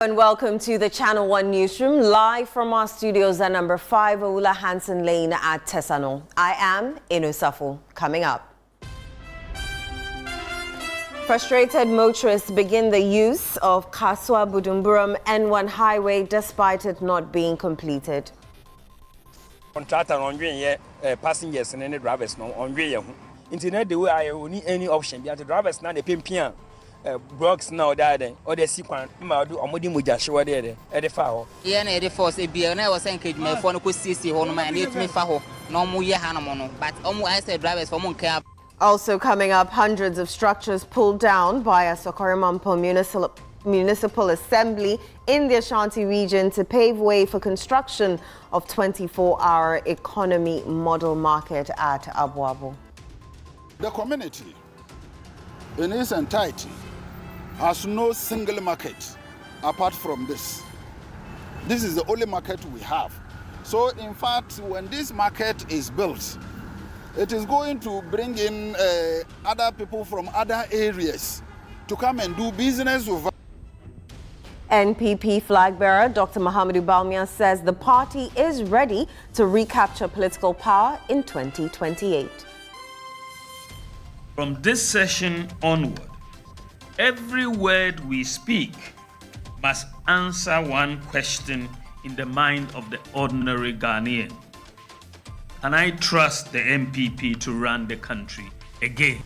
And welcome to the Channel 1 Newsroom, live from our studios at number 5 Oula Hansen Lane at Tesano. I am Inusafo. Coming up. Frustrated motorists begin the use of Kaswa-Budumburam N1 highway despite it not being completed. Contractor on passengers and any drivers no on internet the way I only any option the drivers now the pimpian blocks now that or the sequence ma do omodi muja show there e dey fa ho ye na e dey force e bia na e was encourage me for no ko sisi ho no ma na etumi fa ho no mu ye hanom no but I said drivers for mun care. Also coming up, hundreds of structures pulled down by a Sokorimampo Municipal Assembly in the Ashanti region to pave way for construction of 24-hour economy model market at Abuabu. The community in its entirety has no single market apart from this. This is the only market we have. So in fact, when this market is built, it is going to bring in other people from other areas to come and do business with us. NPP flag bearer Dr. Mahamudu Bawumia says the party is ready to recapture political power in 2028. From this session onward, every word we speak must answer one question in the mind of the ordinary Ghanaian. Can I trust the NPP to run the country again?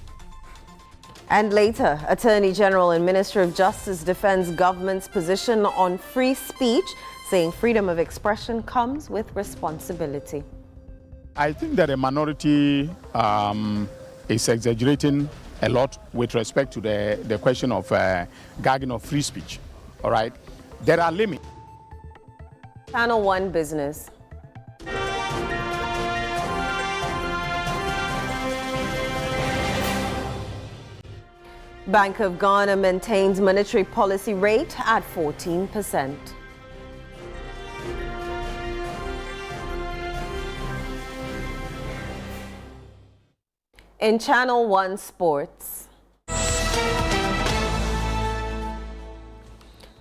And later, Attorney General and Minister of Justice defends government's position on free speech, saying freedom of expression comes with responsibility. I think that a minority is exaggerating a lot with respect to the question of gagging of free speech. All right, there are limits. Channel 1 Business. Bank of Ghana maintains monetary policy rate at 14%. In Channel 1 Sports.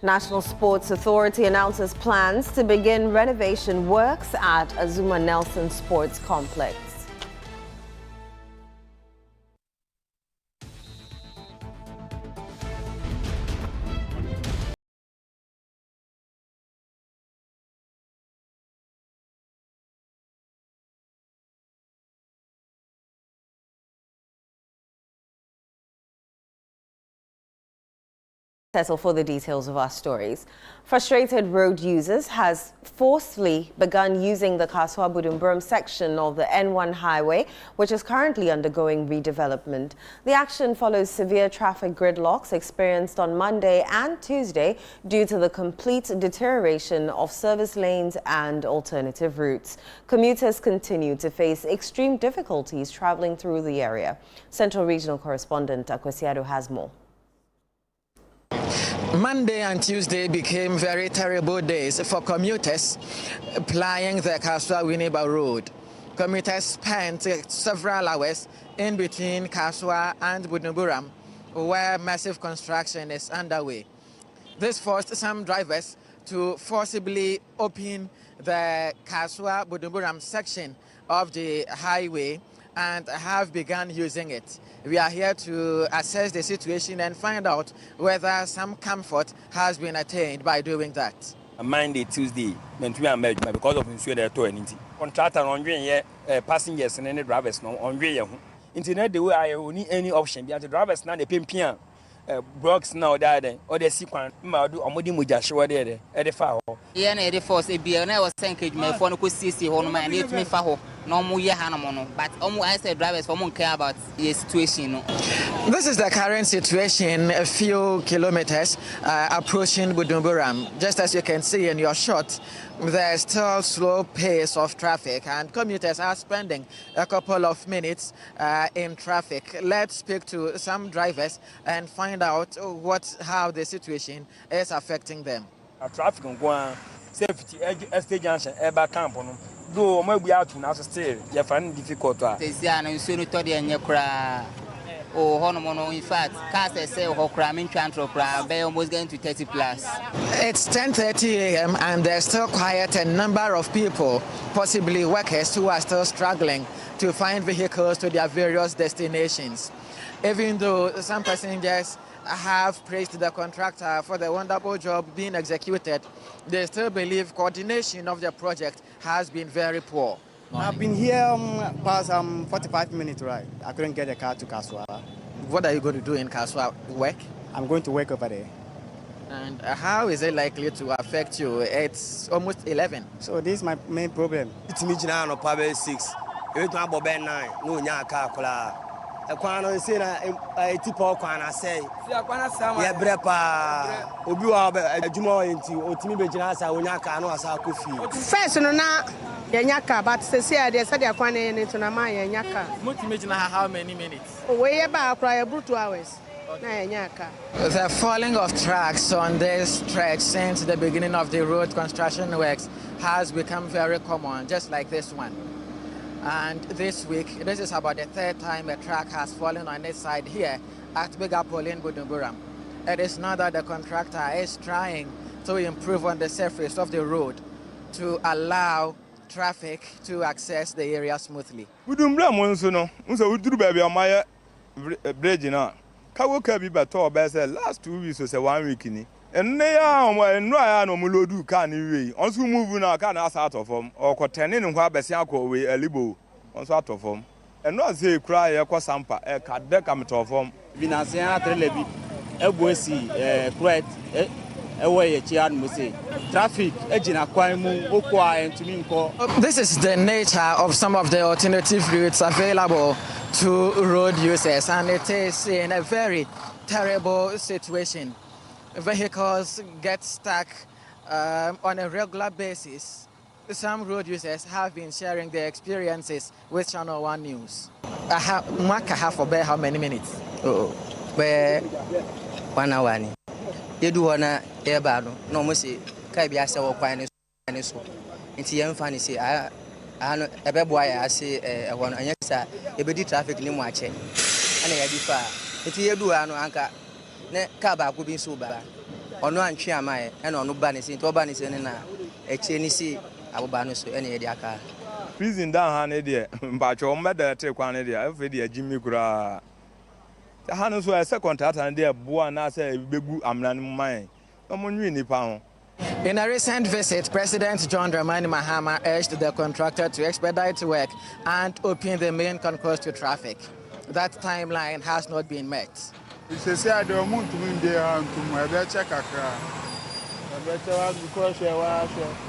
National Sports Authority announces plans to begin renovation works at Azuma Nelson Sports Complex. Settle for the details of our stories. Frustrated road users has forcefully begun using the Kaswa-Budumburam section of the N1 highway, which is currently undergoing redevelopment. The action follows severe traffic gridlocks experienced on Monday and Tuesday due to the complete deterioration of service lanes and alternative routes. Commuters continue to face extreme difficulties traveling through the area. Central Regional Correspondent Akwesiado has more. Monday and Tuesday became very terrible days for commuters plying the Kaswa-Winneba Road. Commuters spent several hours in between Kaswa and Budumburam, where massive construction is underway. This forced some drivers to forcibly open the Kaswa-Budumburam section of the highway and have begun using it. We are here to assess the situation and find out whether some comfort has been attained by doing that. Monday, Tuesday, because of insurance, contractor on passengers and any drivers no on internet the way I only any option the drivers now the pimpian blocks now that or the sequence ma do omodi muja show there e dey fa ho Ye na e dey force e bia na e was encourage me for no ko sisi ho no ma na etumi fa ho no mu ye hanom no but I said drivers for mun care about the situation no. This is the current situation a few kilometers approaching Budumburam. Just as you can see in your shot, there's still slow pace of traffic and commuters are spending a couple of minutes in traffic. Let's speak to some drivers and find out how the situation is affecting them. Traffic on go safety estate junction eba camp no do mo be out now still you find difficult. Say na nsuo no to de enye kra Oh, Honomono, in fact, cars say Hokramin Chantropra, they're almost getting to 30 plus. It's 10:30 a.m. and there's still quite a number of people, possibly workers, who are still struggling to find vehicles to their various destinations. Even though some passengers have praised the contractor for the wonderful job being executed, they still believe coordination of the project has been very poor. I've been here past 45 minutes, right? I couldn't get a car to Kaswa. What are you going to do in Kaswa? Work? I'm going to work over there. And how is it likely to affect you? It's almost 11. So this is my main problem. It's me now no probably 6. Every time I 9, no nya car kola. E kwano say na e tipo kwana say. Ya brepa. Obi wa adwuma enti otimi be gina asa onya car no asa kofi. First no na yenya car but say dey say dey kwana yen to na ma yenya car. Mutimi gina how many minutes? We ba akra ya 2 hours. The falling of tracks on this stretch since the beginning of the road construction works has become very common, just like this one. And this week, this is about the 3rd time a track has fallen on this side here at Bigapole in Budumburam. It is now that the contractor is trying to improve on the surface of the road to allow traffic to access the area smoothly. Budumburam also no, unso uduru baby amaya bridge na. Kawo kabi beto obese last 2 weeks so say 1 week ni. Enne ya enu aya no mulodu car ni we. Onso move na car na out of form. Okotene ne ho abese akọ we alibo. Onso out of form. Enu ase kura ye kwa sampa e kade kamto form. Binase ya trailer bi ebuesi crate ewo ye chian mo say traffic ejina kwan mu okwa entumi nko. This is the nature of some of the alternative routes available to road users, and it is in a very terrible situation. Vehicles get stuck on a regular basis. Some road users have been sharing their experiences with Channel 1 News. Mark a half for how many minutes? Oh, where 1 hour. You do wanna air no mercy. Kabia say what quite so. Into young fanny say I know a baby boy. I say one and yes, sir. You be traffic ni watch it. And I differ. It's you do no anchor. Ne kaba could be so bad. Or no and cheer my and on no banis into banis and a chain see our banos any idea car. Prison down hand but your mother take one idea every day Jimmy Kura. The Hanus were a second tat and dear Buana say Bebu Amran mine. No one really pound. In a recent visit, President John Dramani Mahama urged the contractor to expedite work and open the main concourse to traffic. That timeline has not been met. It's a don't want to win there and to my check Accra.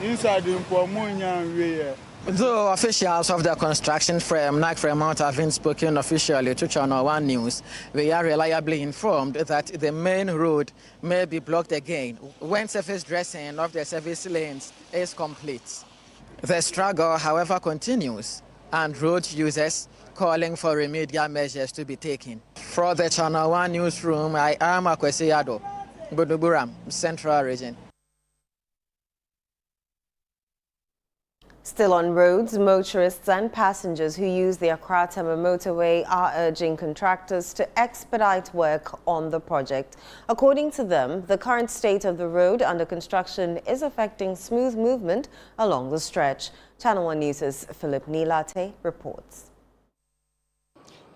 Inside the Pomunya. Though officials of the construction firm NAC Fremont have been spoken officially to Channel 1 News, we are reliably informed that the main road may be blocked again when surface dressing of the service lanes is complete. The struggle, however, continues, and road users calling for remedial measures to be taken. For the Channel 1 Newsroom, I am Akwesi Ado, Buduburam, Central Region. Still on roads, motorists and passengers who use the Accra-Tema motorway are urging contractors to expedite work on the project. According to them, the current state of the road under construction is affecting smooth movement along the stretch. Channel 1 News' Philip Nilate reports.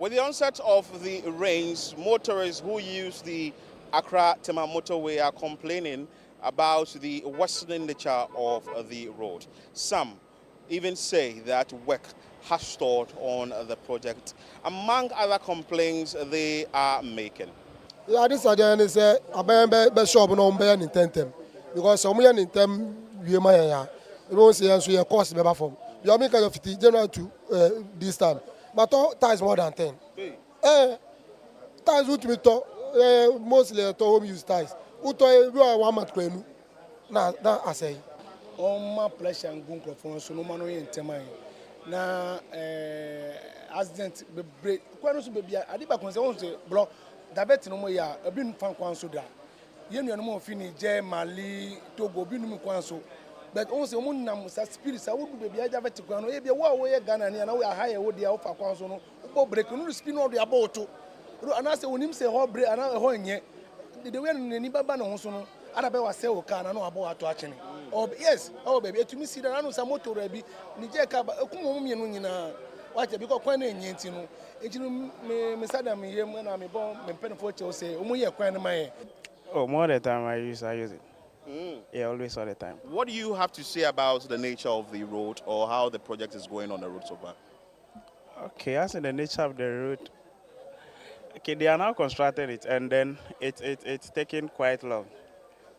With the onset of the rains, motorists who use the Accra-Tema motorway are complaining about the worsening nature of the road. Some even say that work has stalled on the project, among other complaints they are making. Yeah, this again is a shop no be intentem because some yan intem we ma you know say so your cost be from you make of 50 January to this time but ties more than 10 ties would me to mostly to home use ties uto you are 1 month kwenu na that I say on my pressure and gun microphone so no man in tema na accident be break kwanu so be bia ade ba kon say won say block divert no mo ya abi fan kwan so da ye nu no fini je Mali Togo bi nu kwan so but on say mo nam sa spirit sa wodu be bia divert kwanu e bia wo ye Ghana ni na wo ya high wo dia wo fa kwan so no wo break no spin no do about And I say, when him say, "How break and how nye," the way any baba no hono, Arabe was say, "Okay, I know about to action." Oh yes, oh baby, to me see that I know some motor be Nije kaba. Okumo mi enu nyina. Watch because kwan enye ntino. Ntino me sada me yem na me bon me penfo che o say, "Omo ye kwan na man." Oh, more the time I use it. Yeah, always all the time. What do you have to say about the nature of the road or how the project is going on the road so far? Okay, as in the nature of the road, okay, they are now constructing it, and then it's taking quite long,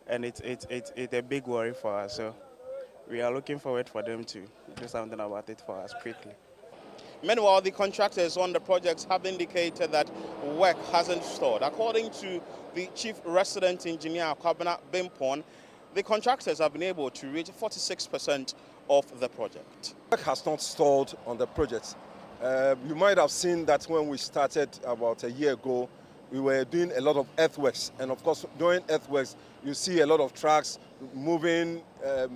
and it's a big worry for us. So we are looking forward for them to do something about it for us quickly. Meanwhile, the contractors on the projects have indicated that work hasn't stalled. According to the chief resident engineer, Kwabena Bimpon, the contractors have been able to reach 46% of the project. Work has not stalled on the project. You might have seen that when we started about a year ago, we were doing a lot of earthworks. And of course, during earthworks, you see a lot of trucks moving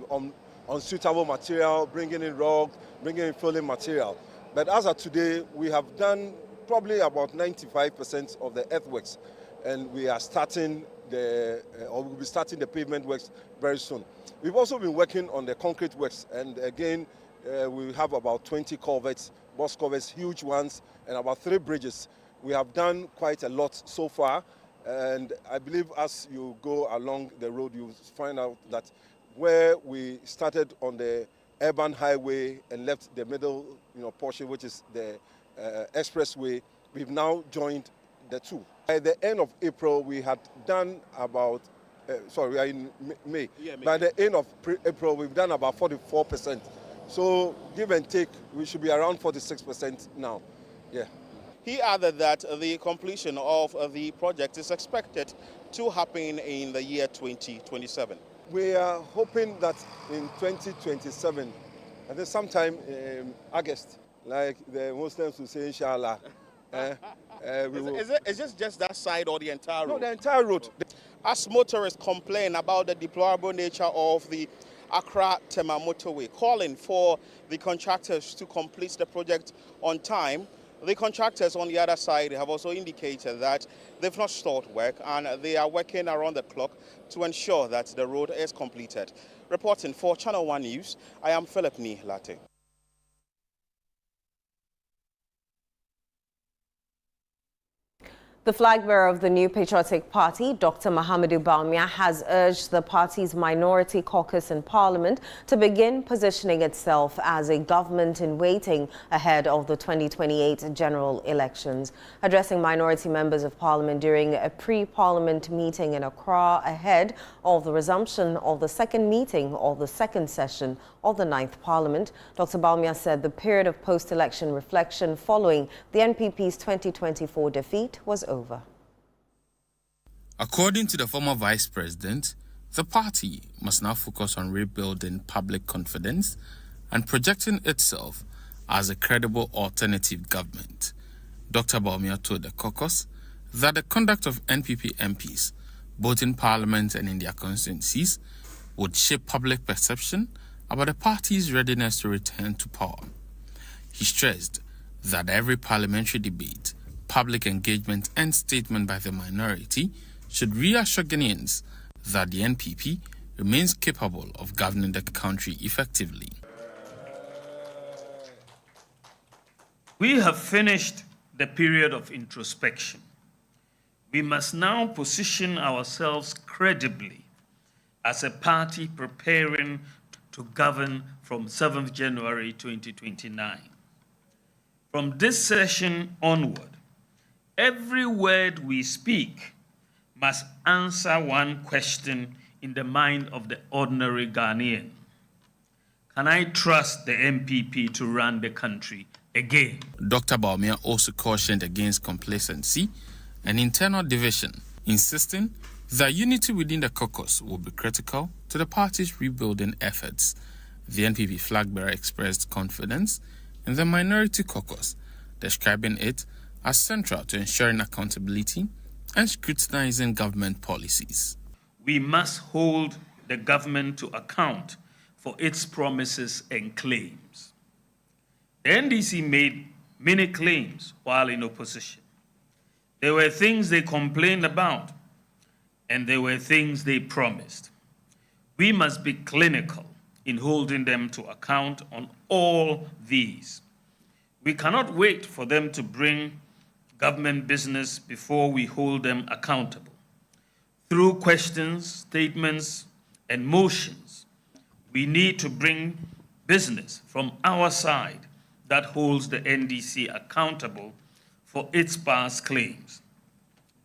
on suitable material, bringing in rock, bringing in filling material. But as of today, we have done probably about 95% of the earthworks, and we are starting we'll be starting the pavement works very soon. We've also been working on the concrete works, and again, we have about 20 culverts, box culverts, huge ones, and about 3 bridges. We have done quite a lot so far, and I believe as you go along the road, you'll find out that where we started on the urban highway and left the middle portion, which is the expressway, we've now joined the two. By the end of April, we had done about, we are in May. Yeah, May. By the end of April, we've done about 44%. So give and take, we should be around 46% now. Yeah. He added that the completion of the project is expected to happen in the year 2027. We are hoping that in 2027, I think sometime in August, like the Muslims will say, inshallah. Is it just that side or the entire road? No, the entire road. As motorists complain about the deplorable nature of the Accra-Tema motorway, calling for the contractors to complete the project on time, the contractors on the other side have also indicated that they've not stalled work and they are working around the clock to ensure that the road is completed. Reporting for Channel 1 News, I am Philip Ni Latte. The flag bearer of the New Patriotic Party, Dr. Mahamudu Bawumia, has urged the party's minority caucus in Parliament to begin positioning itself as a government in waiting ahead of the 2028 general elections. Addressing minority members of Parliament during a pre-Parliament meeting in Accra ahead of the resumption of the second meeting of the second session of the 9th Parliament, Dr. Bawumia said the period of post-election reflection following the NPP's 2024 defeat was over. According to the former vice president, the party must now focus on rebuilding public confidence and projecting itself as a credible alternative government. Dr. Bawumia told the caucus that the conduct of NPP MPs, both in Parliament and in their constituencies, would shape public perception about the party's readiness to return to power. He stressed that every parliamentary debate, public engagement and statement by the minority should reassure Ghanaians that the NPP remains capable of governing the country effectively. We have finished the period of introspection. We must now position ourselves credibly as a party preparing to govern from 7th January 2029. From this session onward, every word we speak must answer one question in the mind of the ordinary Ghanaian. Can I trust the NPP to run the country again? Dr. Bawumia also cautioned against complacency and internal division, insisting that unity within the caucus will be critical to the party's rebuilding efforts. The NPP flag bearer expressed confidence in the minority caucus, describing it as central to ensuring accountability and scrutinizing government policies. We must hold the government to account for its promises and claims. The NDC made many claims while in opposition. There were things they complained about, and there were things they promised. We must be clinical in holding them to account on all these. We cannot wait for them to bring government business before we hold them accountable. Through questions, statements, and motions, we need to bring business from our side that holds the NDC accountable for its past claims.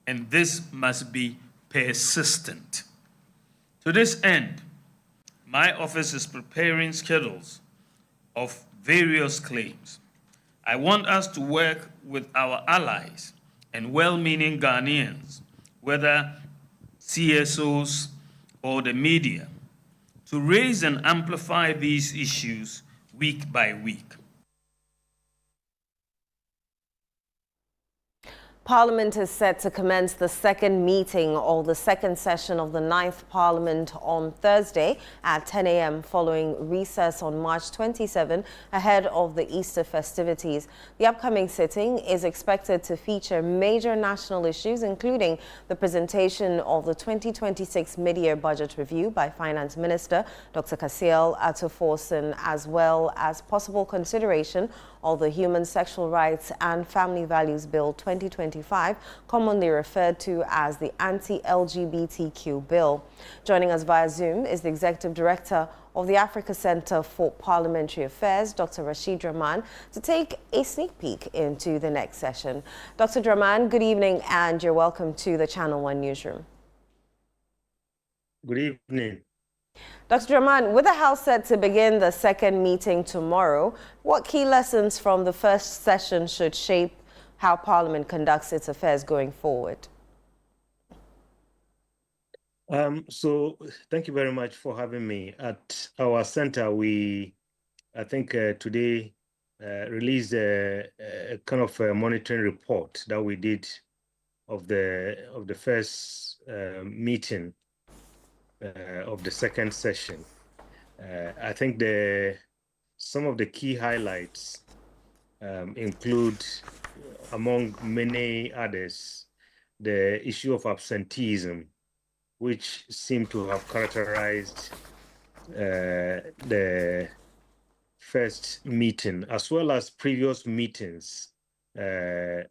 And this must be persistent. To this end, my office is preparing schedules of various claims. I want us to work with our allies and well-meaning Ghanaians, whether CSOs or the media, to raise and amplify these issues week by week. Parliament is set to commence the second meeting or the second session of the 9th Parliament on Thursday at 10 a.m. following recess on March 27 ahead of the Easter festivities. The upcoming sitting is expected to feature major national issues, including the presentation of the 2026 mid-year budget review by Finance Minister Dr. Kasiel Atuforsen, as well as possible consideration of the Human Sexual Rights and Family Values Bill 2025, commonly referred to as the Anti-LGBTQ Bill. Joining us via Zoom is the Executive Director of the Africa Center for Parliamentary Affairs, Dr. Rashid Rahman, to take a sneak peek into the next session. Dr. Rahman, good evening and you're welcome to the Channel One Newsroom. Good evening. Dr. Rahman, with the House set to begin the second meeting tomorrow, what key lessons from the first session should shape how Parliament conducts its affairs going forward? So thank you very much for having me. At our center, I think today released a kind of a monitoring report that we did of the first meeting of the second session. I think some of the key highlights include, among many others, the issue of absenteeism, which seemed to have characterized the first meeting, as well as previous meetings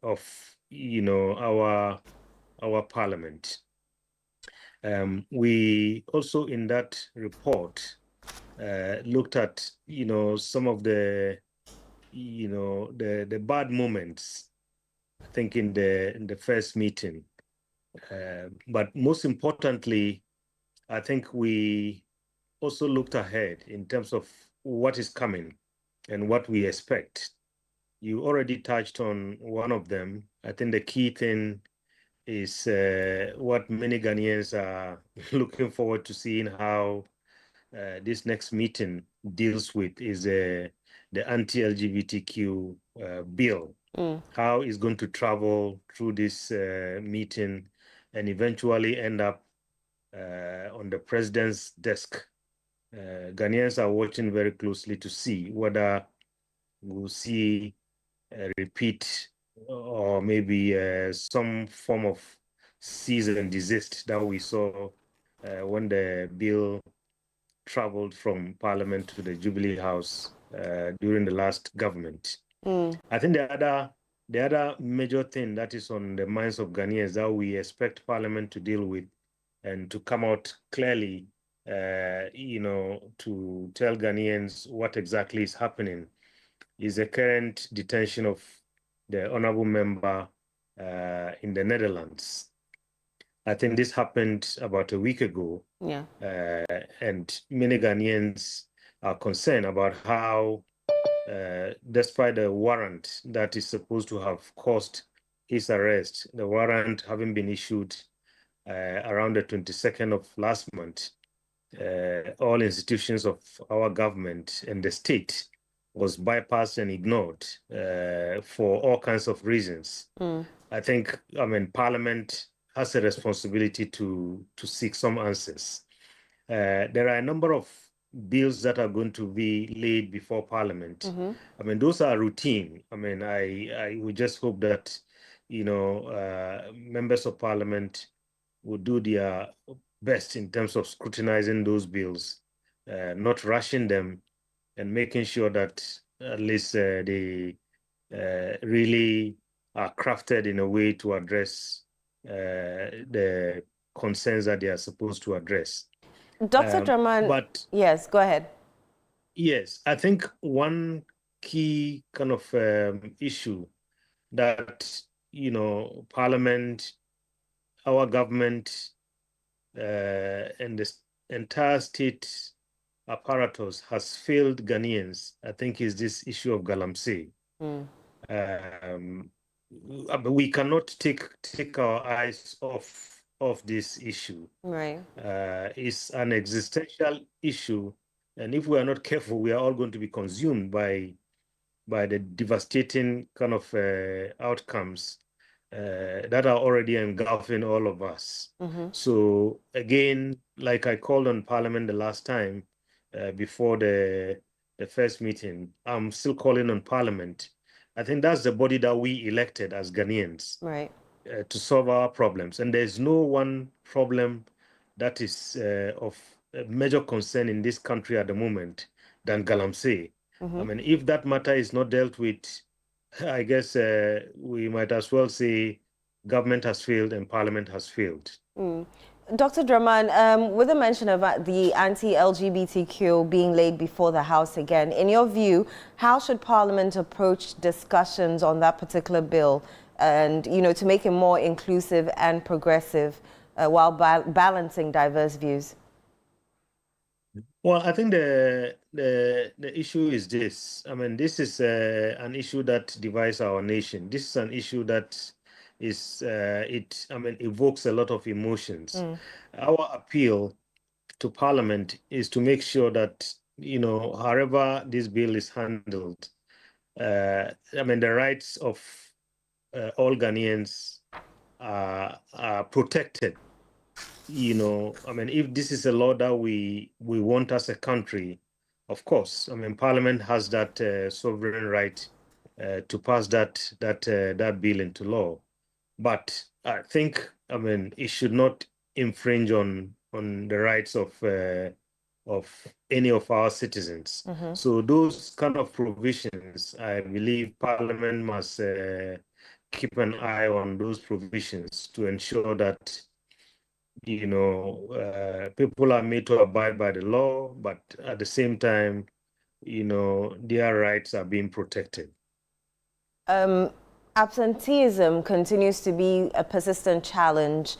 of our Parliament. We also, in that report, looked at some of the bad moments, I think, in the first meeting. But most importantly, I think we also looked ahead in terms of what is coming and what we expect. You already touched on one of them. I think the key thing is what many Ghanaians are looking forward to seeing how this next meeting deals with is the anti-LGBTQ bill. How it's going to travel through this meeting and eventually end up on the president's desk. Ghanaians are watching very closely to see whether we'll see a repeat or maybe some form of cease and desist that we saw when the bill traveled from Parliament to the Jubilee House during the last government. I think the other major thing that is on the minds of Ghanaians that we expect Parliament to deal with and to come out clearly, to tell Ghanaians what exactly is happening is the current detention of the honorable member in the Netherlands. I think this happened about a week ago. Yeah. And many Ghanaians are concerned about how, despite the warrant that is supposed to have caused his arrest, the warrant having been issued around the 22nd of last month, all institutions of our government and the state was bypassed and ignored for all kinds of reasons. I think, Parliament has a responsibility to seek some answers. There are a number of bills that are going to be laid before Parliament. Those are routine. I would just hope that members of parliament will do their best in terms of scrutinizing those bills, not rushing them, and making sure that at least they really are crafted in a way to address the concerns that they are supposed to address. Dr. Draman, but yes, go ahead. Yes, I think one key kind of issue that, Parliament, our government, and the entire state apparatus has failed Ghanaians, I think, is this issue of galamsey. We cannot take our eyes off this issue. Right. It's an existential issue, and if we are not careful, we are all going to be consumed by the devastating kind of outcomes that are already engulfing all of us. So again, like I called on Parliament the last time before the first meeting, I'm still calling on Parliament. I think that's the body that we elected as Ghanaians, right, to solve our problems. And there's no one problem that is of major concern in this country at the moment than galamsey. I mean, if that matter is not dealt with, I guess we might as well say government has failed and Parliament has failed. Dr. Draman, with the mention of the anti-LGBTQ being laid before the House again, in your view, how should Parliament approach discussions on that particular bill and, to make it more inclusive and progressive while balancing diverse views? Well, I think the issue is this. I mean, this is an issue that divides our nation. This is an issue that is evokes a lot of emotions. Our appeal to Parliament is to make sure that, however this bill is handled, the rights of all Ghanaians are protected. If this is a law that we want as a country, of course, Parliament has that sovereign right to pass that bill into law. But I think, it should not infringe on the rights of any of our citizens. So those kind of provisions, I believe Parliament must keep an eye on those provisions to ensure that people are made to abide by the law, but at the same time, their rights are being protected. Absenteeism continues to be a persistent challenge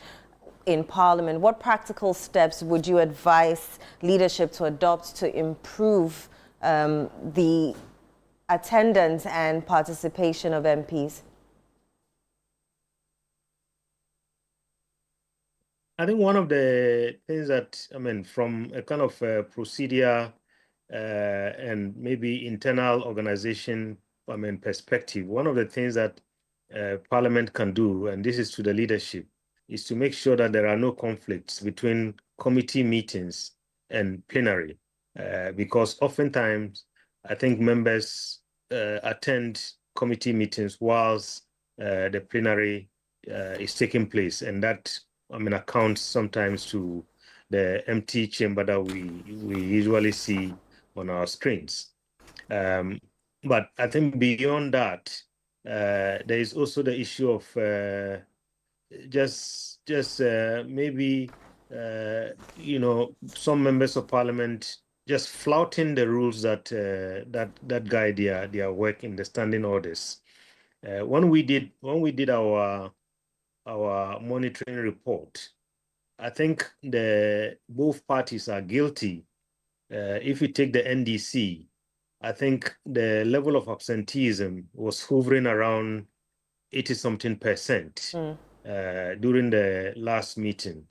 in Parliament. What practical steps would you advise leadership to adopt to improve the attendance and participation of MPs? I think one of the things that, from a kind of procedure and maybe internal organization, perspective, one of the things that Parliament can do, and this is to the leadership, is to make sure that there are no conflicts between committee meetings and plenary, because oftentimes I think members attend committee meetings whilst the plenary is taking place, and that accounts sometimes to the empty chamber that we usually see on our screens. But I think beyond that, there is also the issue of maybe some members of Parliament just flouting the rules that guide their work in the standing orders. When we did our monitoring report, I think both parties are guilty. If you take the NDC, I think the level of absenteeism was hovering around 80-something% during the last meeting.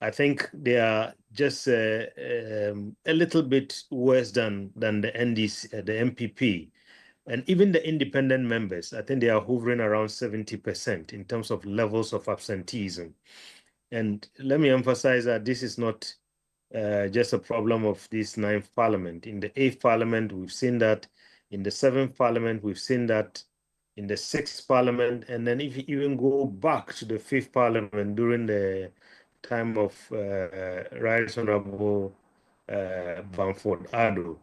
I think they are just a little bit worse than the NDC, the MPP. And even the independent members, I think they are hovering around 70% in terms of levels of absenteeism. And let me emphasize that this is not just a problem of this 9th Parliament. In the 8th Parliament, we've seen that. In the 7th Parliament, we've seen that. in the 6th Parliament, and then if you even go back to the 5th Parliament during the time of Right Honorable Bamford Addo.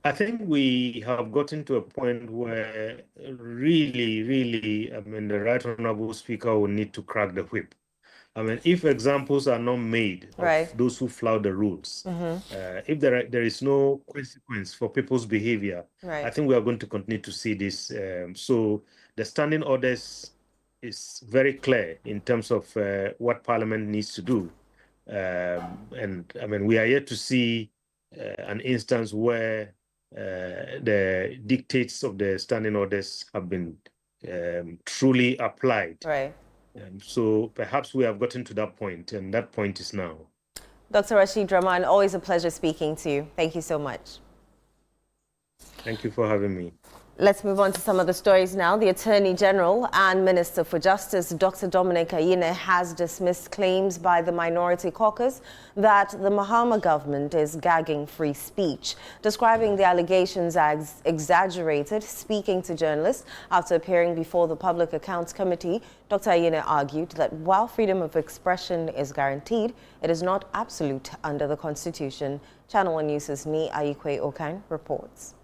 I think we have gotten to a point where really, I mean, the Right Honorable Speaker will need to crack the whip. I mean, if examples are not made of those who flout the rules, if there is no consequence for people's behavior, I think we are going to continue to see this. So the standing orders is very clear in terms of what Parliament needs to do. And I mean, we are yet to see an instance where the dictates of the standing orders have been truly applied. So perhaps we have gotten to that point, and that point is now. Dr. Rashid Rahman, always a pleasure speaking to you. Thank you so much. Thank you for having me. Let's move on to some of the stories now. The Attorney General and Minister for Justice, Dr. Dominic Ayine, has dismissed claims by the Minority Caucus that the Mahama government is gagging free speech, describing the allegations as exaggerated. Speaking to journalists after appearing before the Public Accounts Committee, Dr. Ayine argued that while freedom of expression is guaranteed, it is not absolute under the Constitution. Channel One News' Ni Ayikwe Okan reports.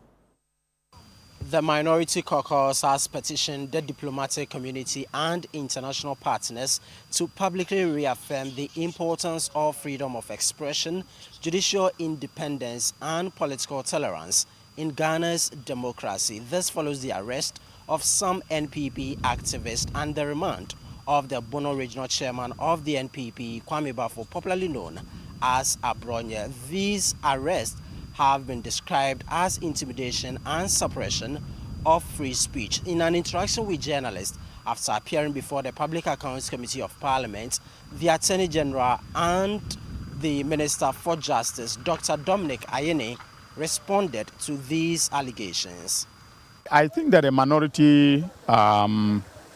The Minority Caucus has petitioned the diplomatic community and international partners to publicly reaffirm the importance of freedom of expression, judicial independence, and political tolerance in Ghana's democracy. This follows the arrest of some NPP activists and the remand of the Bono Regional Chairman of the NPP, Kwame Bafo, popularly known as Abronya. These arrests have been described as intimidation and suppression of free speech. In an interaction with journalists after appearing before the Public Accounts Committee of Parliament, the Attorney General and the Minister for Justice, Dr. Dominic Ayine, responded to these allegations. I think that the minority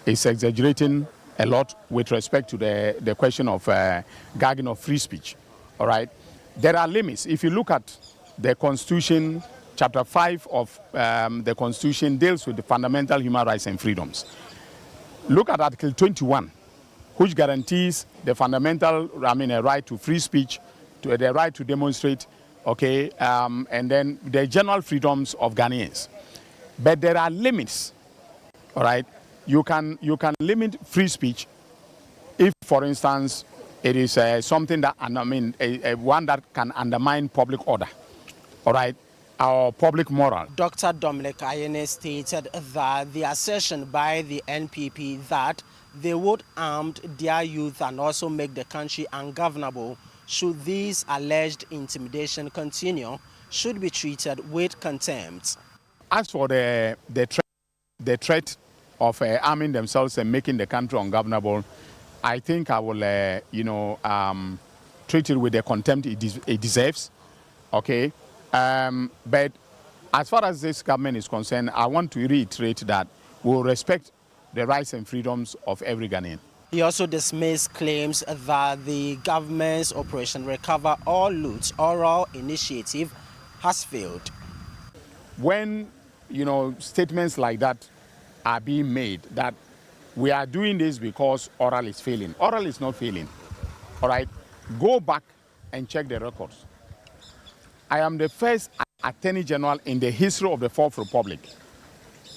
is exaggerating a lot with respect to the question of gagging of free speech. All right, there are limits. If you look at the Constitution, Chapter 5 of the Constitution deals with the fundamental human rights and freedoms. Look at Article 21, which guarantees the fundamental, a right to free speech, to the right to demonstrate, and then the general freedoms of Ghanaians. But there are limits, all right? You can limit free speech if, for instance, it is something that, one that can undermine public order. All right, our public moral. Dr. Dominic Ayine stated that the assertion by the NPP that they would arm their youth and also make the country ungovernable should these alleged intimidation continue should be treated with contempt. As for the threat of arming themselves and making the country ungovernable, I think I will, treat it with the contempt it deserves. Okay. But as far as this government is concerned, I want to reiterate that we will respect the rights and freedoms of every Ghanaian. He also dismissed claims that the government's Operation Recover All Loot oral initiative has failed. When, statements like that are being made, that we are doing this because oral is failing. Oral is not failing, all right? Go back and check the records. I am the first Attorney General in the history of the Fourth Republic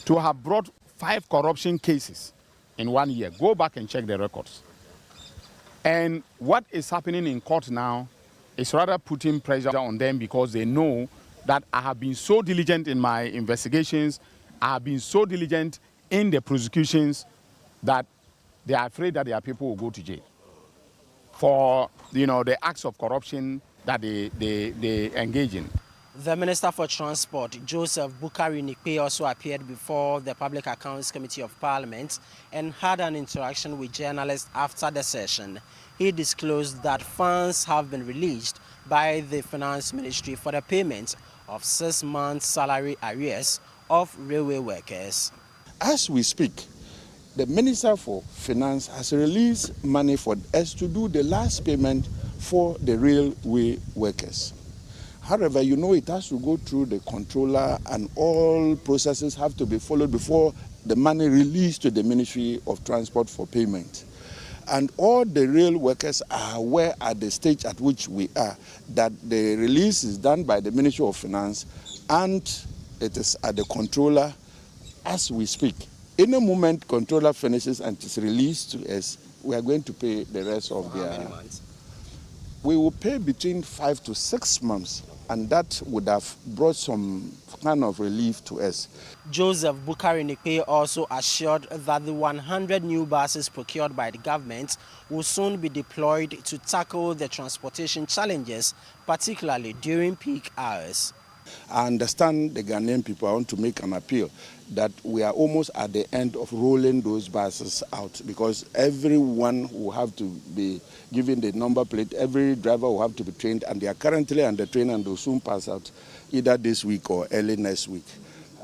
to have brought 5 corruption cases in 1 year. Go back and check the records. And what is happening in court now is rather putting pressure on them because they know that I have been so diligent in my investigations, I have been so diligent in the prosecutions that they are afraid that their people will go to jail for, the acts of corruption that they engage in. The Minister for Transport, Joseph Bukari Nikpe, also appeared before the Public Accounts Committee of Parliament and had an interaction with journalists after the session. He disclosed that funds have been released by the Finance Ministry for the payment of 6 months' salary arrears of railway workers. As we speak, the Minister for Finance has released money for us to do the last payment for the railway workers. However, you know it has to go through the controller and all processes have to be followed before the money released to the Ministry of Transport for payment. And all the rail workers are aware at the stage at which we are that the release is done by the Ministry of Finance and it is at the controller as we speak. In a moment controller finishes and is released to us, we are going to pay the rest of their... How many months? We will pay between 5 to 6 months, and that would have brought some kind of relief to us. Joseph Bukari-Nikpe also assured that the 100 new buses procured by the government will soon be deployed to tackle the transportation challenges, particularly during peak hours. I understand the Ghanaian people. I want to make an appeal that we are almost at the end of rolling those buses out because everyone will have to be given the number plate, every driver will have to be trained, and they are currently under training and will soon pass out either this week or early next week.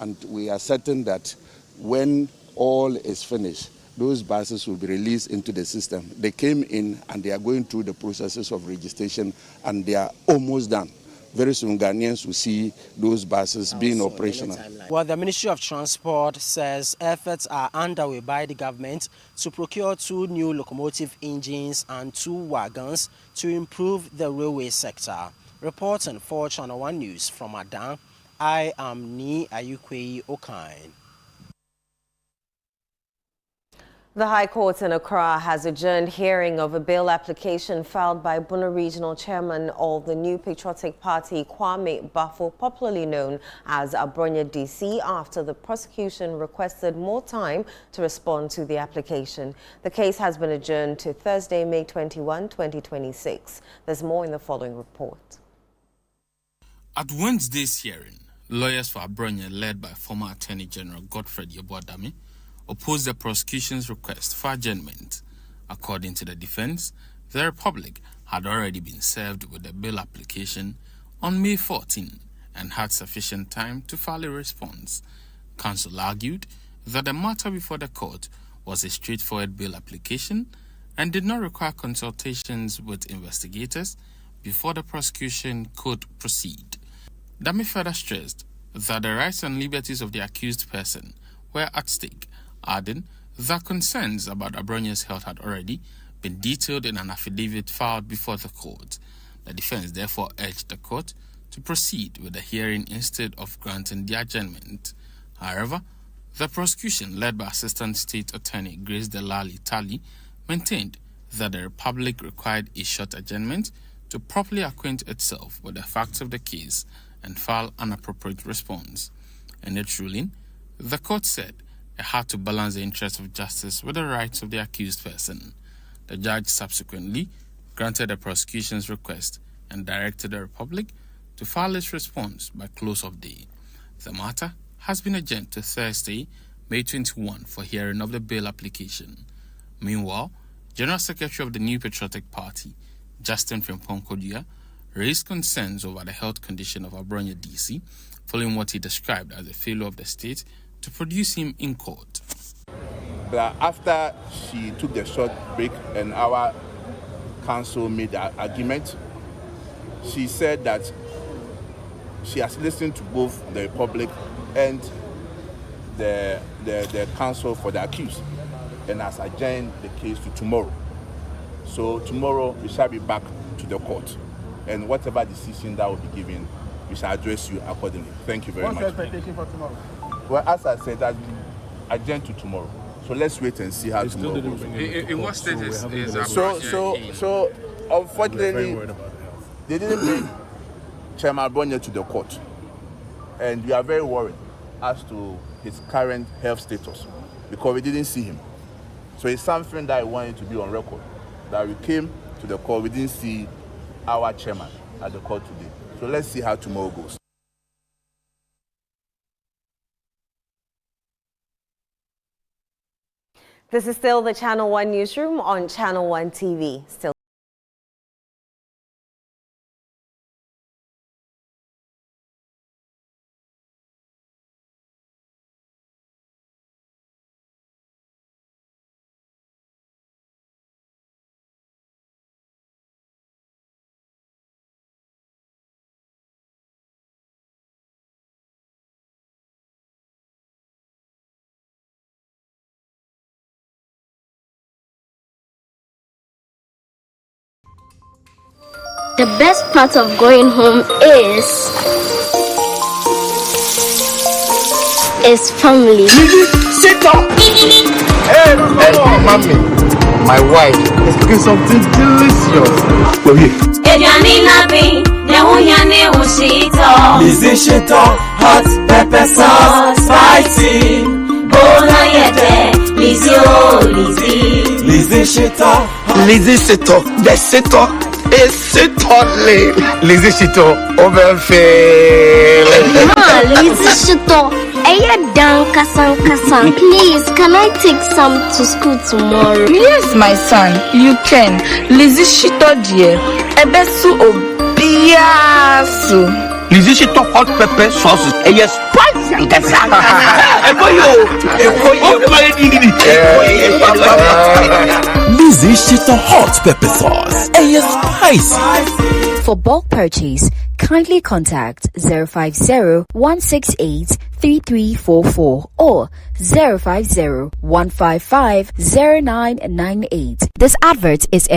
And we are certain that when all is finished, those buses will be released into the system. They came in and they are going through the processes of registration and they are almost done. Very soon Ghanaians will see those buses being operational. Well, the Ministry of Transport says efforts are underway by the government to procure 2 new locomotive engines and 2 wagons to improve the railway sector. Reporting for Channel 1 News from Adan, I am Ni Ayukwe Okain. The High Court in Accra has adjourned hearing of a bail application filed by Bono Regional Chairman of the New Patriotic Party, Kwame Bafo, popularly known as Abronya DC, after the prosecution requested more time to respond to the application. The case has been adjourned to Thursday, May 21, 2026. There's more in the following report. At Wednesday's hearing, lawyers for Abronya, led by former Attorney General Godfred Yeboadame, opposed the prosecution's request for adjournment. According to the defense, the Republic had already been served with the bail application on May 14 and had sufficient time to file a response. Counsel argued that the matter before the court was a straightforward bail application and did not require consultations with investigators before the prosecution could proceed. Dame further stressed that the rights and liberties of the accused person were at stake, adding that concerns about Abronya's health had already been detailed in an affidavit filed before the court. The defense therefore urged the court to proceed with the hearing instead of granting the adjournment. However, the prosecution, led by Assistant State Attorney Grace Delali Tali, maintained that the Republic required a short adjournment to properly acquaint itself with the facts of the case and file an appropriate response. In its ruling, the court said it had to balance the interests of justice with the rights of the accused person. The judge subsequently granted the prosecution's request and directed the Republic to file its response by close of day. The matter has been adjourned to Thursday, May 21 for hearing of the bail application. Meanwhile, General Secretary of the New Patriotic Party, Justin Frimpong-Kodua, raised concerns over the health condition of Abronya DC following what he described as a failure of the state to produce him in court. But after she took the short break and our counsel made the argument, she said that she has listened to both the Republic and the counsel for the accused and has adjourned the case to tomorrow. So tomorrow we shall be back to the court, and whatever decision that will be given, we shall address you accordingly. Thank you very much. What's the expectation for tomorrow? Well, as I said, that's been adjourned to tomorrow. So let's wait and see how tomorrow goes. In what state is So unfortunately, they didn't bring Chairman Abronya to the court, and we are very worried as to his current health status because we didn't see him. So it's something that I wanted to be on record, that we came to the court, we didn't see our chairman at the court today. So let's see how tomorrow goes. This is still the Channel 1 Newsroom on Channel 1 TV. Still The best part of going home is family. Sit up! Hey, mommy, my wife is cooking something delicious. Go here. Lizzie hot pepper sauce, spicy. Lizzie Shito, the Shito is Shito. Lizzie Shito, over Lizzie Shito, please, can I take some to school tomorrow? Yes, my son, you can. Lizzie Shito, dear. Ebesu obiasu. Lizzie Shito hot pepper sauce is spicy and Lizzie Shito hot pepper sauce, spicy. For bulk purchase, kindly contact 050-168-3344 or 050-155-0998. This advert is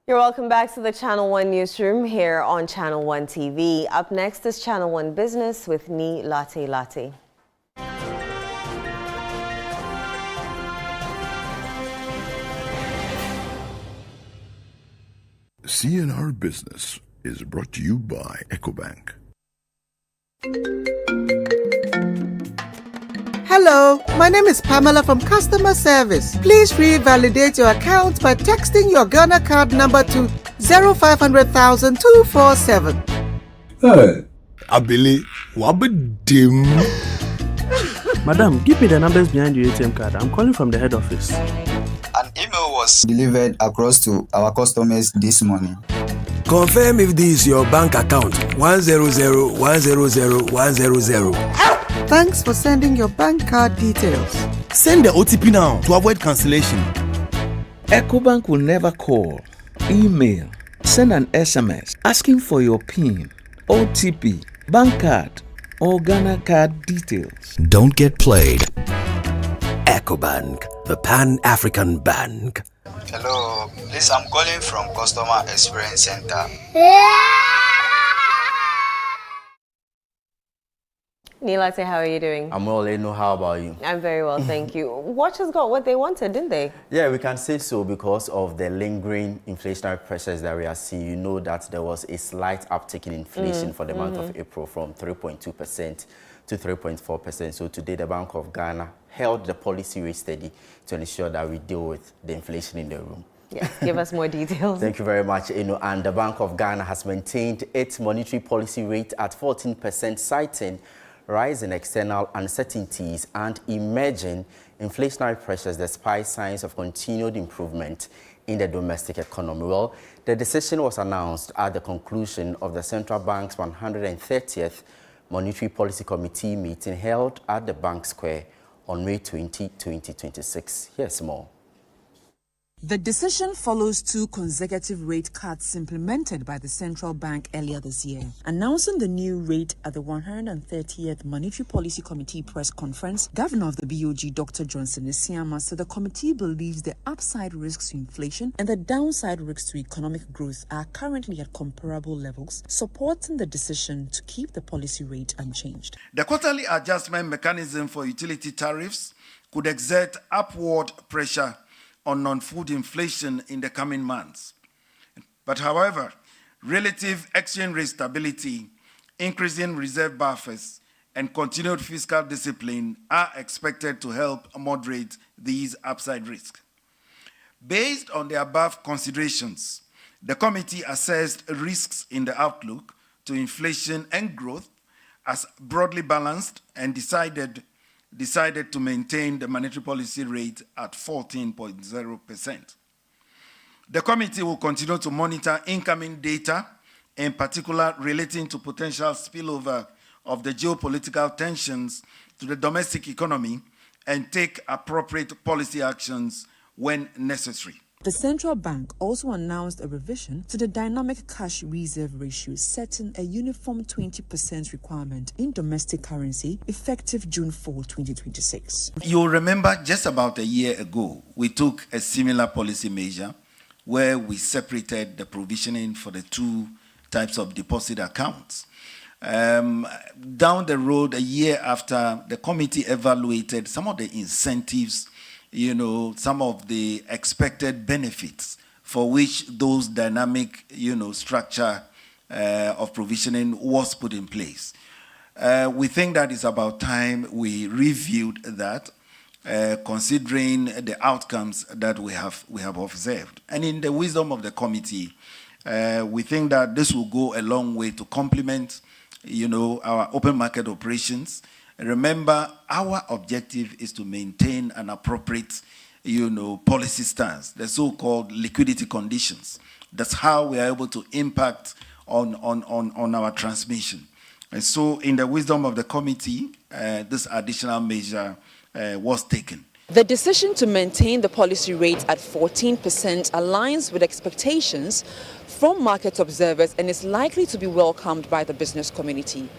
You're welcome back to the Channel 1 Newsroom here on Channel 1 TV. Up next is Channel 1 Business with Ni Latte Latte. CNR Business is brought to you by EcoBank. Hello, my name is Pamela from Customer Service. Please revalidate your account by texting your Ghana card number to 0500,000 247. Hey, Abili, wabedim. Madam, give me the numbers behind your ATM card. I'm calling from the head office. An email was delivered across to our customers this morning. Confirm if this is your bank account 100,100,100. Thanks for sending your bank card details. Send the OTP now to avoid cancellation. EcoBank will never call, email, send an SMS asking for your PIN, OTP, bank card, or Ghana card details. Don't get played. EcoBank, the Pan-African Bank. Hello, please, I'm calling from Customer Experience Center. Ni Latte, how are you doing? I'm well, Eno. How about you? I'm very well, thank you. Watchers got what they wanted, didn't they? Yeah, we can say so because of the lingering inflationary pressures that we are seeing. You know that there was a slight uptick in inflation for the month of April from 3.2% to 3.4%. So today the Bank of Ghana held the policy rate steady to ensure that we deal with the inflation in the room. Yes, give us more details. Thank you very much, Eno. And the Bank of Ghana has maintained its monetary policy rate at 14%, citing rising external uncertainties and emerging inflationary pressures despite signs of continued improvement in the domestic economy. Well, the decision was announced at the conclusion of the Central Bank's 130th Monetary Policy Committee meeting held at the Bank Square on May 20, 2026. Here's more. The decision follows 2 consecutive rate cuts implemented by the central bank earlier this year. Announcing the new rate at the 130th Monetary Policy Committee press conference, Governor of the BOG, Dr. Johnson Isiama, said the committee believes the upside risks to inflation and the downside risks to economic growth are currently at comparable levels, supporting the decision to keep the policy rate unchanged. The quarterly adjustment mechanism for utility tariffs could exert upward pressure on non-food inflation in the coming months. But however, relative exchange rate stability, increasing reserve buffers, and continued fiscal discipline are expected to help moderate these upside risks. Based on the above considerations, the committee assessed risks in the outlook to inflation and growth as broadly balanced and decided to maintain the monetary policy rate at 14.0%. The committee will continue to monitor incoming data, in particular relating to potential spillover of the geopolitical tensions to the domestic economy, and take appropriate policy actions when necessary. The central bank also announced a revision to the dynamic cash reserve ratio, setting a uniform 20% requirement in domestic currency effective June 4, 2026. You'll remember just about a year ago, we took a similar policy measure where we separated the provisioning for the two types of deposit accounts. Down the road, a year after, the committee evaluated some of the incentives, some of the expected benefits for which those dynamic, structure of provisioning was put in place. We think that it's about time we reviewed that, considering the outcomes that we have observed. And in the wisdom of the committee, we think that this will go a long way to complement, our open market operations. Remember, our objective is to maintain an appropriate, policy stance, the so-called liquidity conditions. That's how we are able to impact on our transmission. And so, in the wisdom of the committee, this additional measure was taken. The decision to maintain the policy rate at 14% aligns with expectations from market observers and is likely to be welcomed by the business community.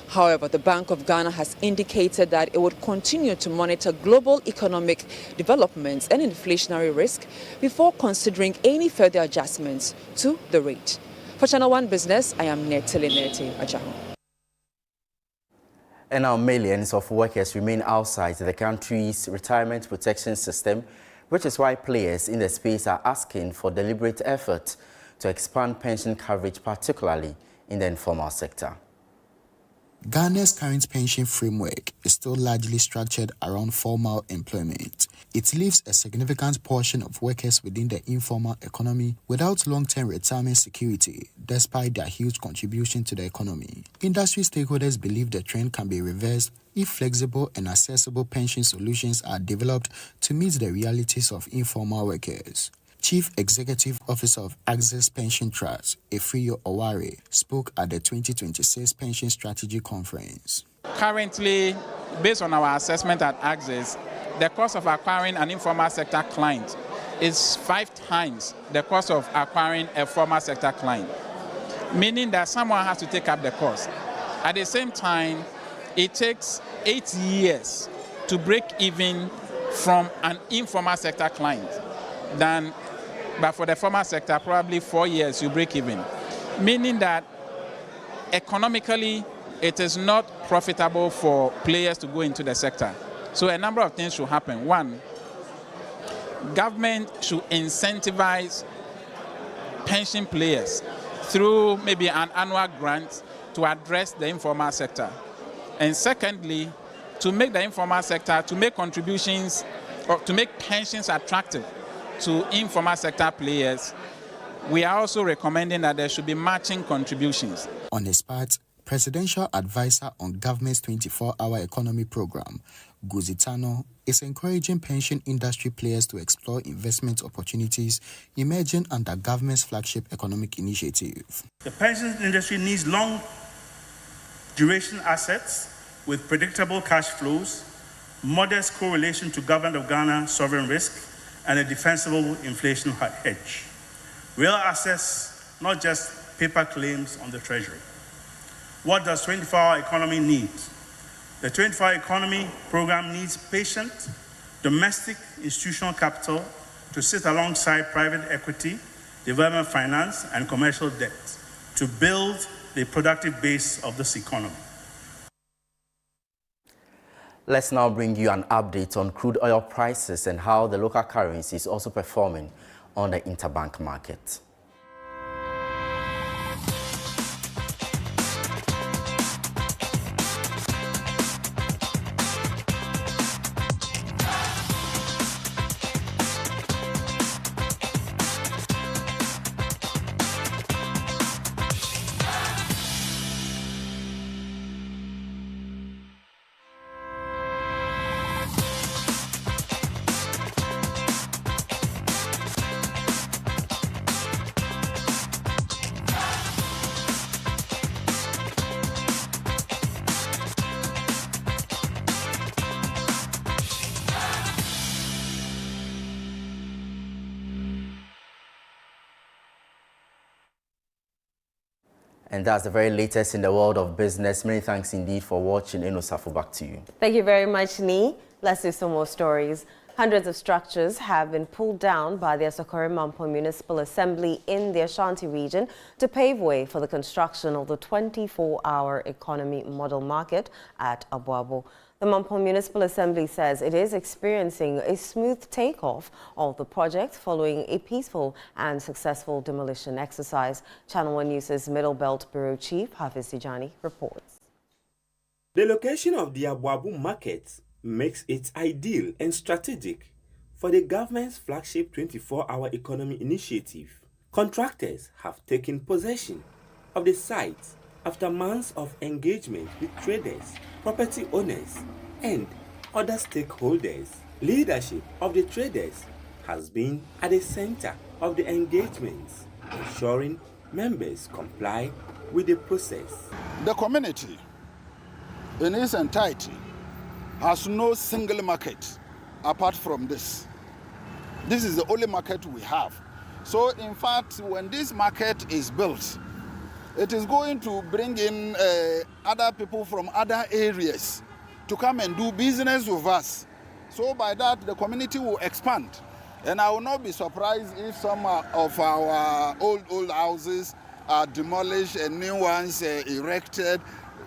However, the Bank of Ghana has indicated that it would continue to monitor global economic developments and inflationary risk before considering any further adjustments to the rate. For Channel One Business, I am Netele Ajaho. And now millions of workers remain outside the country's retirement protection system, which is why players in the space are asking for deliberate effort to expand pension coverage, particularly in the informal sector. Ghana's current pension framework is still largely structured around formal employment. It leaves a significant portion of workers within the informal economy without long-term retirement security, despite their huge contribution to the economy. Industry stakeholders believe the trend can be reversed if flexible and accessible pension solutions are developed to meet the realities of informal workers. Chief Executive Officer of Access Pension Trust, Efriyo Oware, spoke at the 2026 Pension Strategy Conference. Currently, based on our assessment at Access, the cost of acquiring an informal sector client is 5 times the cost of acquiring a formal sector client, meaning that someone has to take up the cost. At the same time, it takes 8 years to break even from an informal sector client but for the formal sector, probably 4 years you break even, meaning that economically it is not profitable for players to go into the sector. So a number of things should happen. One, government should incentivize pension players through maybe an annual grant to address the informal sector. And secondly, to make the informal sector, to make contributions or to make pensions attractive to informal sector players, we are also recommending that there should be matching contributions. On his part, Presidential Advisor on Government's 24-hour economy program, Guzitano, is encouraging pension industry players to explore investment opportunities emerging under government's flagship economic initiative. The pension industry needs long-duration assets with predictable cash flows, modest correlation to Government of Ghana sovereign risk, and a defensible inflation hedge. Real assets, not just paper claims on the Treasury. What does 24-hour economy need? The 24-hour economy program needs patient, domestic institutional capital to sit alongside private equity, development finance, and commercial debt to build the productive base of this economy. Let's now bring you an update on crude oil prices and how the local currency is also performing on the interbank market. And that's the very latest in the world of business. Many thanks indeed for watching. Enosafu, back to you. Thank you very much, Nee. Let's do some more stories. Hundreds of structures have been pulled down by the Accra-Tema Municipal Assembly in the Ashanti region to pave way for the construction of the 24-hour economy model market at Abuabo. The Mampo Municipal Assembly says it is experiencing a smooth takeoff of the project following a peaceful and successful demolition exercise. Channel 1 News' Middle Belt Bureau Chief Hafiz Tijani reports. The location of the Abuabo market makes it ideal and strategic for the government's flagship 24-hour economy initiative. Contractors have taken possession of the site after months of engagement with traders, property owners, and other stakeholders. Leadership of the traders has been at the center of the engagements, ensuring members comply with the process. The community in its entirety has no single market apart from this. This is the only market we have. So in fact, when this market is built, it is going to bring in other people from other areas to come and do business with us. So by that, the community will expand. And I will not be surprised if some of our old houses are demolished and new ones erected,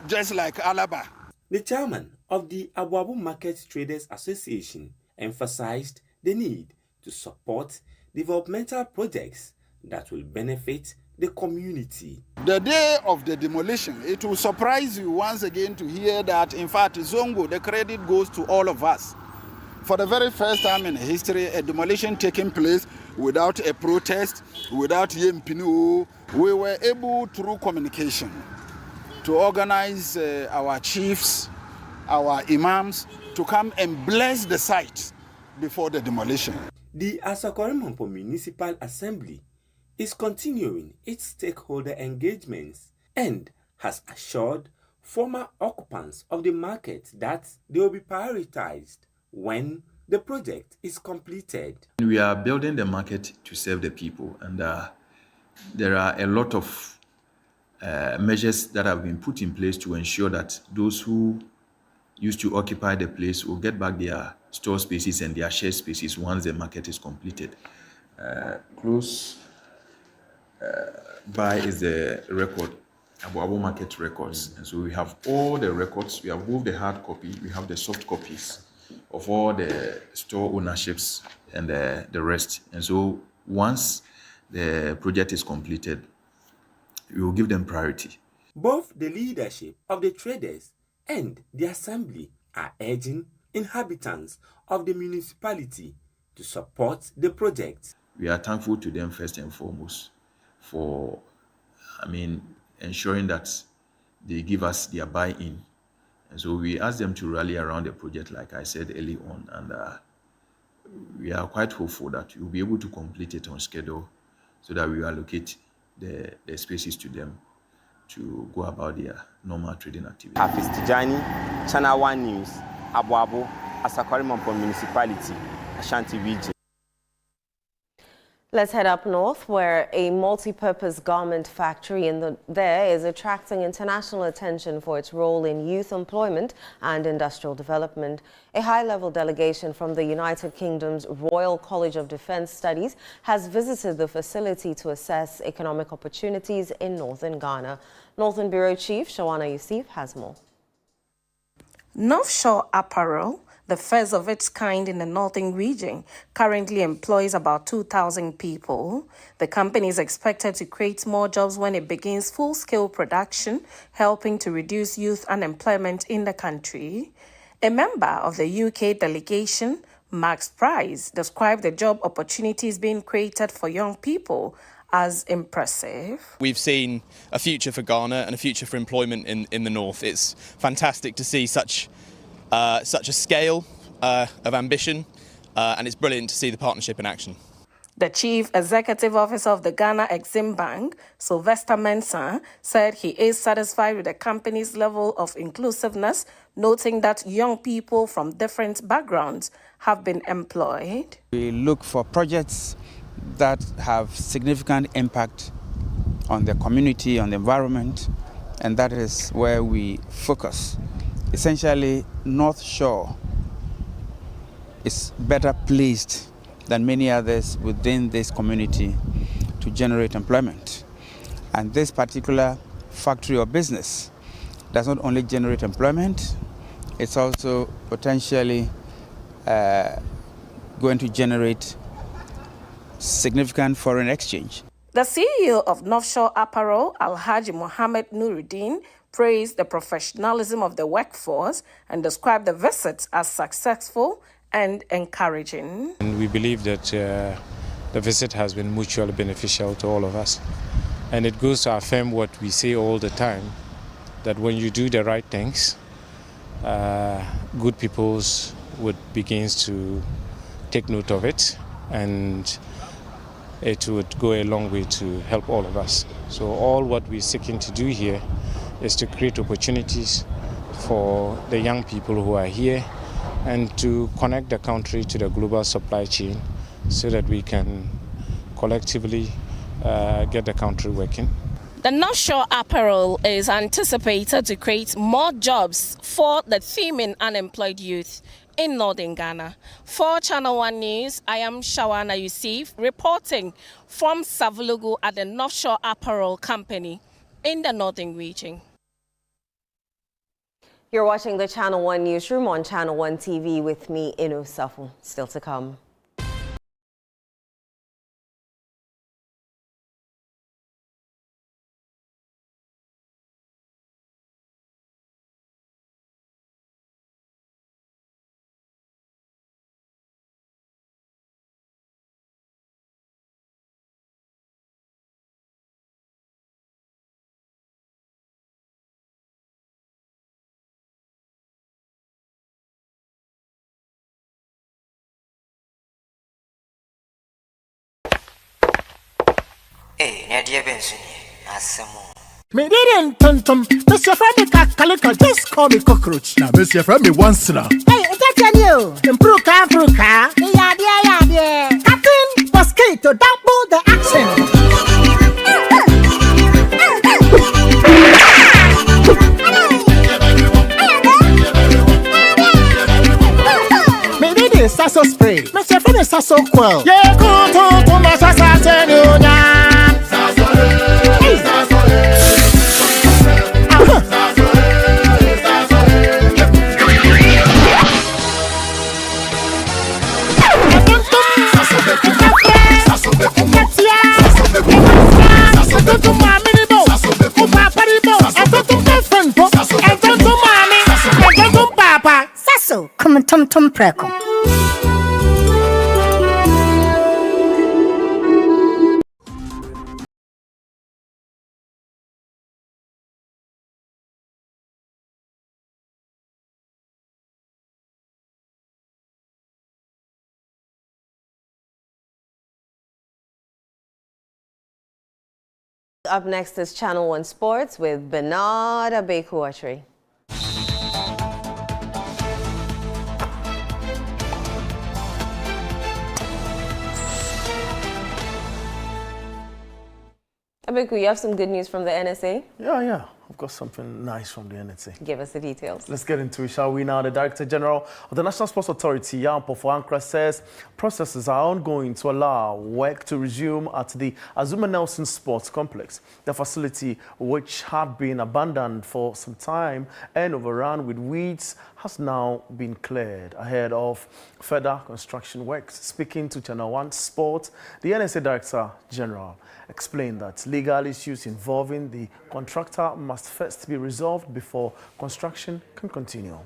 just like Alaba. The chairman of the Abuabo Market Traders Association emphasized the need to support developmental projects that will benefit the community. The day of the demolition, it will surprise you once again to hear that, in fact, Zongo, the credit goes to all of us. For the very first time in history, a demolition taking place without a protest, without Yempinu, we were able, through communication, to organize our chiefs, our imams, to come and bless the site before the demolition. The Accra-Tema Municipal Assembly is continuing its stakeholder engagements and has assured former occupants of the market that they will be prioritized when the project is completed. We are building the market to serve the people, and there are a lot of measures that have been put in place to ensure that those who used to occupy the place will get back their store spaces and their shared spaces once the market is completed. Close by is the record, Abuabo Market Records. And so we have all the records. We have both the hard copy, we have the soft copies of all the store ownerships and the rest. And so once the project is completed, we will give them priority. Both the leadership of the traders and the assembly are urging inhabitants of the municipality to support the project. We are thankful to them first and foremost for, ensuring that they give us their buy-in. And so we ask them to rally around the project, like I said early on, and we are quite hopeful that we'll be able to complete it on schedule so that we allocate the spaces to them to go about their normal trading activity. Hafiz Tijani, Channel 1 News, Abuabo, Accra-Tema Municipality, Ashanti Region. Let's head up north, where a multi-purpose garment factory there is attracting international attention for its role in youth employment and industrial development. A high-level delegation from the United Kingdom's Royal College of Defence Studies has visited the facility to assess economic opportunities in northern Ghana. Northern Bureau Chief Shawana Yusuf has more. North Shore Apparel, the first of its kind in the northern region, currently employs about 2,000 people. The company is expected to create more jobs when it begins full-scale production, helping to reduce youth unemployment in the country. A member of the UK delegation, Max Price, described the job opportunities being created for young people as impressive. We've seen a future for Ghana and a future for employment in the north. It's fantastic to see such a scale of ambition, and it's brilliant to see the partnership in action. The Chief Executive Officer of the Ghana Exim Bank, Sylvester Mensah, said he is satisfied with the company's level of inclusiveness, noting that young people from different backgrounds have been employed. We look for projects that have significant impact on the community, on the environment, and that is where we focus. Essentially, North Shore is better placed than many others within this community to generate employment. And this particular factory or business does not only generate employment, it's also potentially going to generate significant foreign exchange. The CEO of North Shore Apparel, Alhaji Mohammed Nuruddin, praised the professionalism of the workforce and described the visit as successful and encouraging. And we believe that the visit has been mutually beneficial to all of us. And it goes to affirm what we say all the time, that when you do the right things, good peoples would begins to take note of it, and it would go a long way to help all of us. So all what we're seeking to do here is to create opportunities for the young people who are here and to connect the country to the global supply chain so that we can collectively get the country working. The North Shore Apparel is anticipated to create more jobs for the teeming unemployed youth in northern Ghana. For Channel 1 News, I am Shawana Yusuf reporting from Savulugu at the North Shore Apparel Company in the northern region. You're watching the Channel 1 Newsroom on Channel 1 TV with me, Inu Safo. Still to come. Me didn't tum Mr. Friend Calico, just call me cockroach. Now, Mr. Friend me once now. Hey, that's you. Improve car. Yeah. Captain Mosquito, double the action. Me did it, Sasso spray. Mr. Friend is Sasso quell. Yeah, go to my Sasso. Sasso, come and tum preko. Up next is Channel 1 Sports with Bernard Abekuatri. Abeku, you have some good news from the NSA? Yeah. I've got something nice from the NSA. Give us the details. Let's get into it, shall we now? The Director General of the National Sports Authority, Yampo for Ankara, says processes are ongoing to allow work to resume at the Azuma Nelson Sports Complex. The facility, which had been abandoned for some time and overrun with weeds, has now been cleared ahead of further construction works. Speaking to Channel 1 Sport, the NSA Director General explained that legal issues involving the contractor must first be resolved before construction can continue.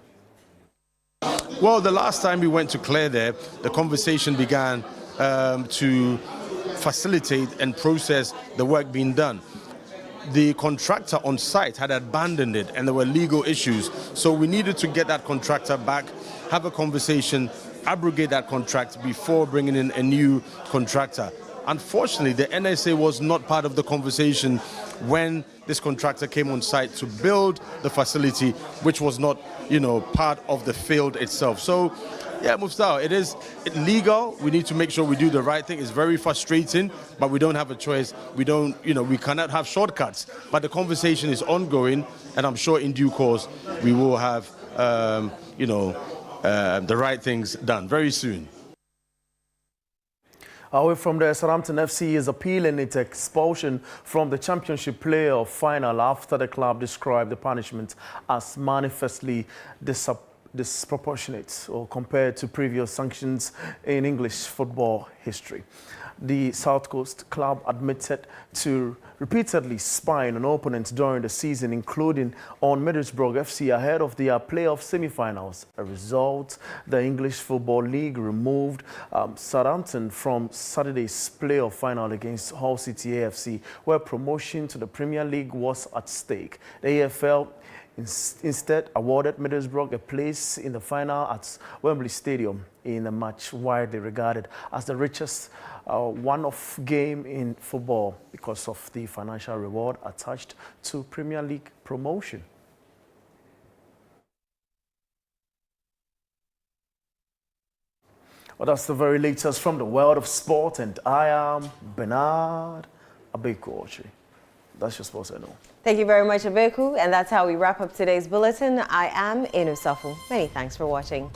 Well, the last time we went to clear there, the conversation began to facilitate and process the work being done. The contractor on site had abandoned it and there were legal issues. So we needed to get that contractor back, have a conversation, abrogate that contract before bringing in a new contractor. Unfortunately, the NSA was not part of the conversation when this contractor came on site to build the facility, which was not, part of the field itself. So, yeah, Muftar, it is illegal. We need to make sure we do the right thing. It's very frustrating, but we don't have a choice. We cannot have shortcuts. But the conversation is ongoing, and I'm sure in due course we will have, the right things done very soon. Away from there, Southampton FC is appealing its expulsion from the Championship playoff final after the club described the punishment as manifestly disproportionate or compared to previous sanctions in English football history. The South Coast club admitted to repeatedly spying on opponents during the season, including on Middlesbrough FC ahead of their playoff semi-finals. A result, the English Football League removed Southampton from Saturday's playoff final against Hull City AFC, where promotion to the Premier League was at stake. The AFL instead awarded Middlesbrough a place in the final at Wembley Stadium in a match widely regarded as the richest one-off game in football because of the financial reward attached to Premier League promotion. Well, that's the very latest from the world of sport, and I am Bernard Abeku. That's your sports I know. Thank you very much, Abeku, and that's how we wrap up today's bulletin. I am Inu Safu. Many thanks for watching.